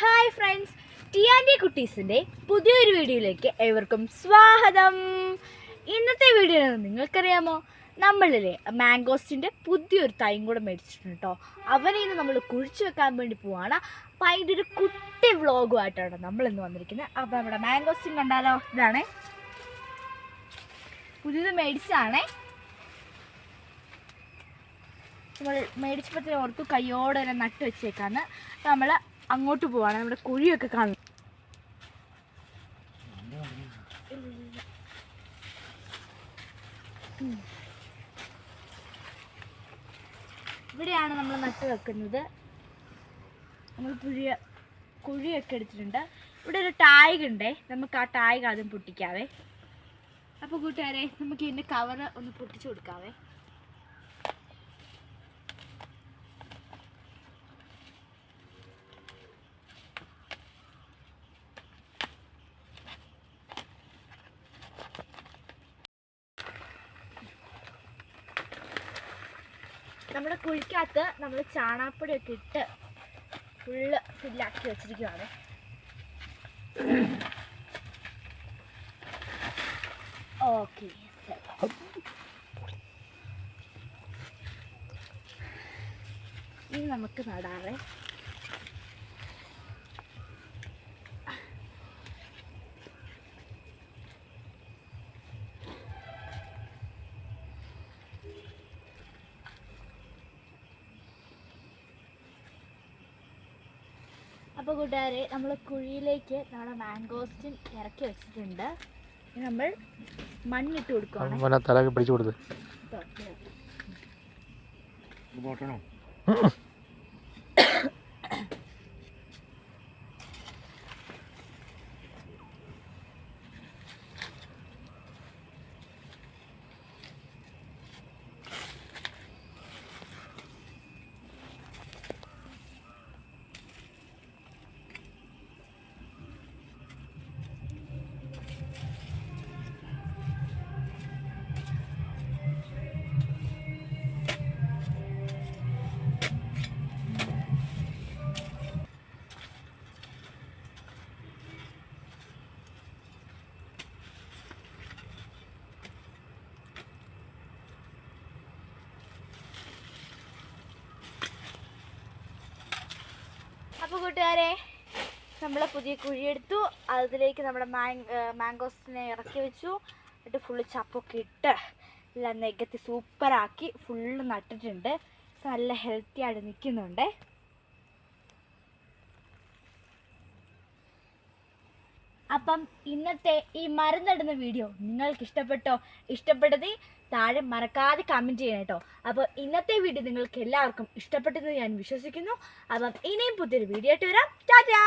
Hi friends, T കുട്ടീസിൻ്റെ പുതിയൊരു വീഡിയോയിലേക്ക് ഏവർക്കും സ്വാഗതം. ഇന്നത്തെ വീഡിയോയിൽ നിങ്ങൾക്കറിയാമോ, നമ്മളിലെ മാംഗോസ്റ്റിൻ്റെ പുതിയൊരു തൈയും കൂടെ മേടിച്ചിട്ടുണ്ട് കേട്ടോ. അവനെ ഇന്ന് നമ്മൾ കുഴിച്ചു വെക്കാൻ വേണ്ടി പോവാണ്. അപ്പോൾ അതിൻ്റെ ഒരു കുട്ടി വ്ളോഗുമായിട്ടാണ് നമ്മളിന്ന് വന്നിരിക്കുന്നത്. അപ്പോൾ നമ്മുടെ മാംഗോസ്റ്റിൻ കണ്ടാലോ, ഇതാണേ പുതിയത് മേടിച്ചതാണേ. നമ്മൾ മേടിച്ചപ്പോഴത്തേന് ഓർത്തു കയ്യോടെ തന്നെ നട്ട് വെച്ചേക്കാന്ന്. അപ്പോൾ നമ്മൾ അങ്ങോട്ട് പോവാണ്. നമ്മുടെ കുഴിയൊക്കെ കാണും. ഇവിടെയാണ് നമ്മൾ നട്ട് വെക്കുന്നത്. നമ്മൾ കുഴിയൊക്കെ എടുത്തിട്ടുണ്ട്. ഇവിടെ ഒരു ടാഗ് ഉണ്ടേ, നമുക്ക് ആ ടാഗ് ആദ്യം പൊട്ടിക്കാവേ. അപ്പോൾ കൂട്ടുകാരെ, നമുക്ക് ഇതിൻ്റെ കവറ് ഒന്ന് പൊട്ടിച്ചു കൊടുക്കാവേ. നമ്മുടെ കുഴിക്കകത്ത് നമ്മൾ ചാണകപ്പൊടിയൊക്കെ ഇട്ട് ഫുള്ള് ഫില്ലാക്കി വെച്ചിരിക്കുകയാണ്. ഓക്കെ, ഇനി നമുക്ക് നടാവേ. അപ്പോൾ കൂട്ടുകാരെ, നമ്മൾ കുഴിയിലേക്ക് നമ്മുടെ മാംഗോസ്റ്റിൻ ഇറക്കി വെച്ചിട്ടുണ്ട്. നമ്മൾ മണ്ണിട്ട് കൊടുക്കുകയാണ്. തലക്ക് പിടിച്ചു കൊടുത്ത് അപ്പോൾ കൂട്ടുകാരെ, നമ്മൾ പുതിയ കുഴിയെടുത്തു. അതിലേക്ക് നമ്മുടെ മാംഗോസിനെ ഇറക്കി വെച്ചു. എന്നിട്ട് ഫുള്ള് ചപ്പൊക്കെ ഇട്ട് എല്ലാം നികത്തി സൂപ്പറാക്കി ഫുള്ള് നട്ടിട്ടുണ്ട്. നല്ല ഹെൽത്തി ആയിട്ട് നിൽക്കുന്നുണ്ട്. അപ്പം ഇന്നത്തെ ഈ മരം നടുന്ന വീഡിയോ നിങ്ങൾക്ക് ഇഷ്ടപ്പെട്ടോ? ഇഷ്ടപ്പെട്ടത് താഴെ മറക്കാതെ കമൻറ്റ് ചെയ്യണം കേട്ടോ. അപ്പോൾ ഇന്നത്തെ വീഡിയോ നിങ്ങൾക്ക് എല്ലാവർക്കും ഇഷ്ടപ്പെട്ടെന്ന് ഞാൻ വിശ്വസിക്കുന്നു. അപ്പം ഇനിയും പുതിയൊരു വീഡിയോ ആയിട്ട് വരാം. ടാറ്റാ.